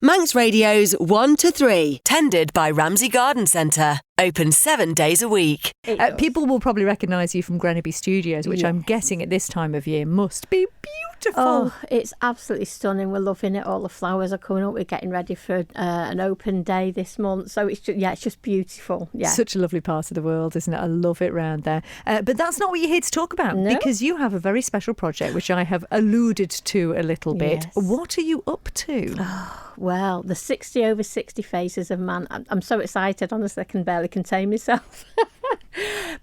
Manx Radio's 1 to 3, tended by Ramsey Garden Centre. Open 7 days a week. People will probably recognise you from Grenaby Studios, which I'm guessing at this time of year must be beautiful. Oh, it's absolutely stunning. We're loving it. All the flowers are coming up. We're getting ready for an open day this month. So it's just beautiful. Yeah. Such a lovely part of the world, isn't it? I love it round there. But that's not what you're here to talk about, because you have a very special project, which I have alluded to a little bit. Yes. What are you up to? Well, the 60 over 60 faces of man. I'm so excited, honestly, I can barely contain myself.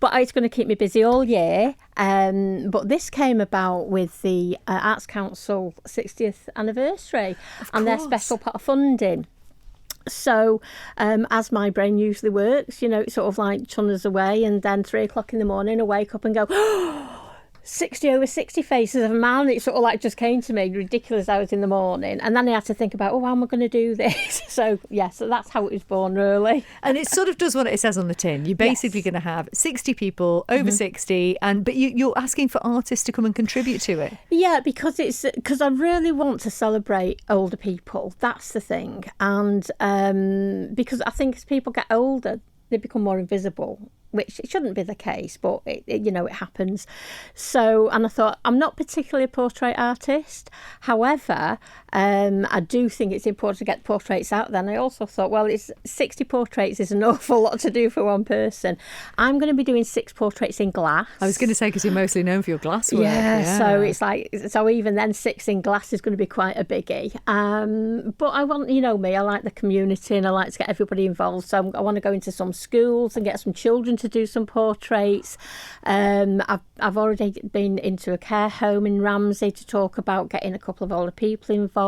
But it's going to keep me busy all year. But this came about with the Arts Council 60th anniversary and their special pot of funding. So, as my brain usually works, it's sort of like chunners away, and then 3 o'clock in the morning I wake up and go, 60 over 60 faces of a man. It sort of like just came to me, ridiculous hours in the morning. And then I had to think about, how am I going to do this? So that's how it was born, really. And it sort of does what it says on the tin. You're basically going to have 60 people over 60, but you're asking for artists to come and contribute to it. Yeah, because I really want to celebrate older people. That's the thing. And because I think as people get older, they become more invisible, which it shouldn't be the case, but it happens. So, and I thought, I'm not particularly a portrait artist. However, I do think it's important to get portraits out there. And I also thought, it's 60 portraits is an awful lot to do for one person. I'm going to be doing 6 portraits in glass. I was going to say, because you're mostly known for your glass work. Yeah, so it's like, even then 6 in glass is going to be quite a biggie. But I want, me, I like the community and I like to get everybody involved. So I want to go into some schools and get some children to do some portraits. I've already been into a care home in Ramsey to talk about getting a couple of older people involved.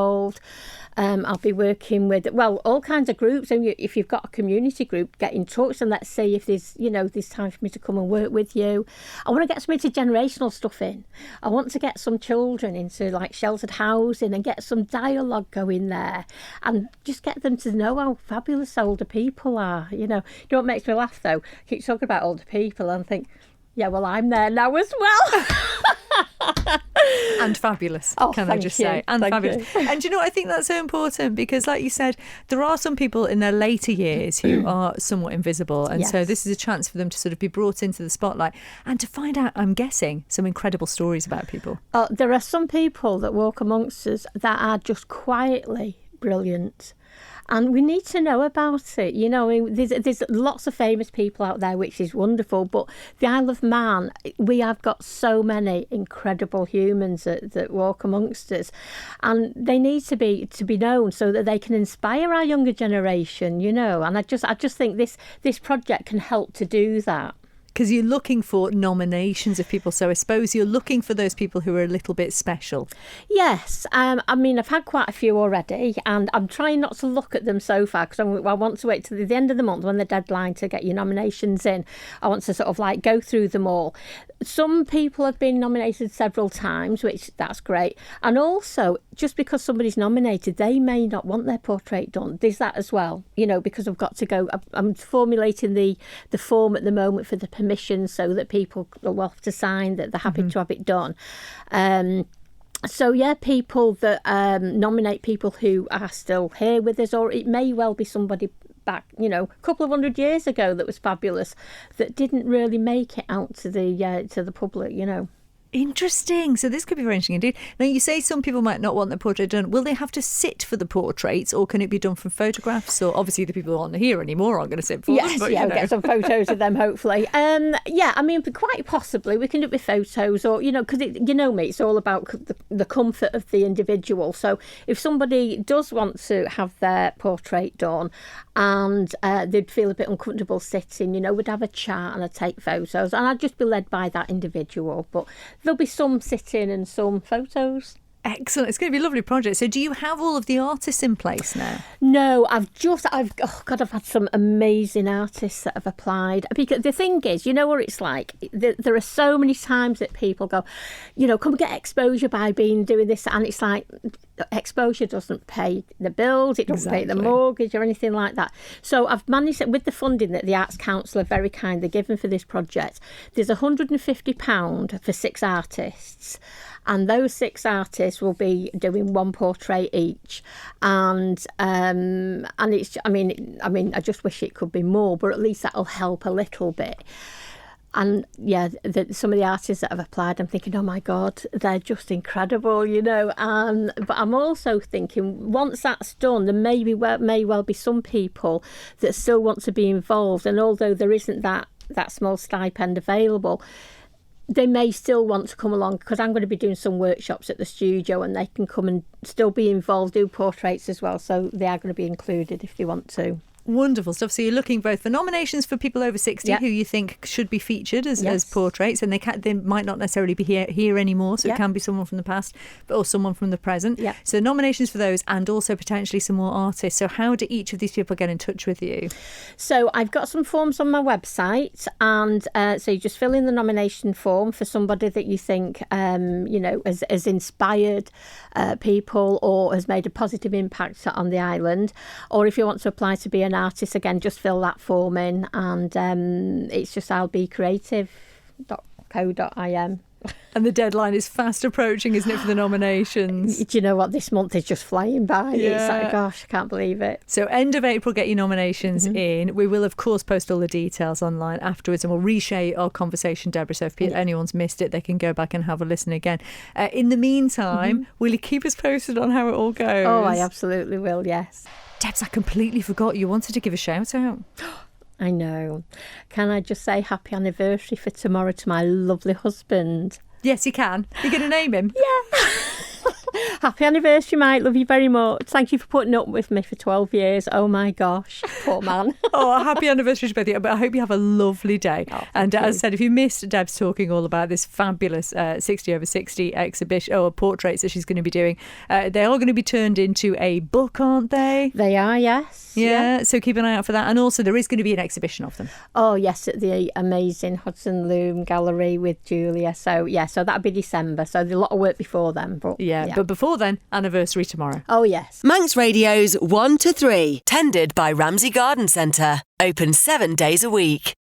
I'll be working with all kinds of groups. And if you've got a community group, get in touch and let's see if there's time for me to come and work with you. I want to get some intergenerational stuff in. I want to get some children into like sheltered housing and get some dialogue going there, and just get them to know how fabulous older people are. You know what makes me laugh though? I keep talking about older people and think, I'm there now as well. And fabulous, can I just say? And thank fabulous. You. And I think that's so important because, like you said, there are some people in their later years who are somewhat invisible. And so this is a chance for them to sort of be brought into the spotlight and to find out, I'm guessing, some incredible stories about people. There are some people that walk amongst us that are just quietly brilliant. And we need to know about it. There's lots of famous people out there, which is wonderful. But the Isle of Man, we have got so many incredible humans that walk amongst us, and they need to be known so that they can inspire our younger generation. And I just think this project can help to do that. Because you're looking for nominations of people, so I suppose you're looking for those people who are a little bit special. Yes, I've had quite a few already, and I'm trying not to look at them so far because I want to wait till the end of the month when the deadline to get your nominations in. I want to sort of like go through them all. Some people have been nominated several times, which that's great, and also just because somebody's nominated, they may not want their portrait done. There's that as well, because I've got to go. I'm formulating the form at the moment for the permission so that people will have to sign that they're happy to have it done. People that nominate people who are still here with us, or it may well be somebody back, a couple of 100 years ago that was fabulous that didn't really make it out to the public, Interesting. So this could be very interesting indeed. Now, you say some people might not want their portrait done. Will they have to sit for the portraits, or can it be done from photographs? Or obviously the people who aren't here anymore aren't going to sit for them. But, we'll get some photos of them, hopefully. Quite possibly we can do it with photos, or, because it's all about the comfort of the individual. So if somebody does want to have their portrait done and they'd feel a bit uncomfortable sitting, we'd have a chat and I'd take photos, and I'd just be led by that individual. But there'll be some sitting and some photos. Excellent. It's going to be a lovely project. So do you have all of the artists in place now? No, I've had some amazing artists that have applied. Because the thing is, what it's like? There are so many times that people go, come get exposure by doing this. And it's like, exposure doesn't pay the bills. It doesn't pay the mortgage or anything like that. So I've managed, with the funding that the Arts Council are very kindly given for this project, there's £150 for 6 artists. and those 6 artists will be doing one portrait each, and it's, I mean, I just wish it could be more, but at least that'll help a little bit. And yeah, some of the artists that have applied, I'm thinking, oh my God, they're just incredible, you know. But I'm also thinking, once that's done, there may well be some people that still want to be involved. And although there isn't that small stipend available, they may still want to come along, because I'm going to be doing some workshops at the studio, and they can come and still be involved, do portraits as well. So they are going to be included if they want to. Wonderful stuff. So you're looking both for nominations for people over 60 who you think should be featured as portraits, and they might not necessarily be here anymore, so it can be someone from the past or someone from the present. So nominations for those, and also potentially some more artists. So how do each of these people get in touch with you? So I've got some forms on my website, and so you just fill in the nomination form for somebody that you think has inspired people or has made a positive impact on the island. Or if you want to apply to be an artist, again, just fill that form in, and it's just albecreative.co.im. And the deadline is fast approaching, isn't it, for the nominations? Do you know what? This month is just flying by. Yeah. It's like, gosh, I can't believe it. So end of April, get your nominations in. We will, of course, post all the details online afterwards, and we'll reshare our conversation, Deborah. So if anyone's missed it, they can go back and have a listen again. In the meantime, will you keep us posted on how it all goes? Oh, I absolutely will, yes. Debs, I completely forgot you wanted to give a shout out. I know. Can I just say happy anniversary for tomorrow to my lovely husband? Yes, you can. You're going to name him? Yeah. Happy anniversary, mate. Love you very much. Thank you for putting up with me for 12 years. Oh, my gosh. Poor man. Happy anniversary to both of you. But I hope you have a lovely day. And as I said, if you missed Debs talking all about this fabulous 60 over 60 exhibition or portraits that she's going to be doing, they are going to be turned into a book, aren't they? They are, yes. Yeah, so keep an eye out for that. And also, there is going to be an exhibition of them. Oh, yes, at the amazing Hudson Loom Gallery with Julia. So that'll be December. So there's a lot of work before then. But But before then, anniversary tomorrow. Oh, yes. Manx Radio's 1 to 3, tended by Ramsey Garden Centre. Open 7 days a week.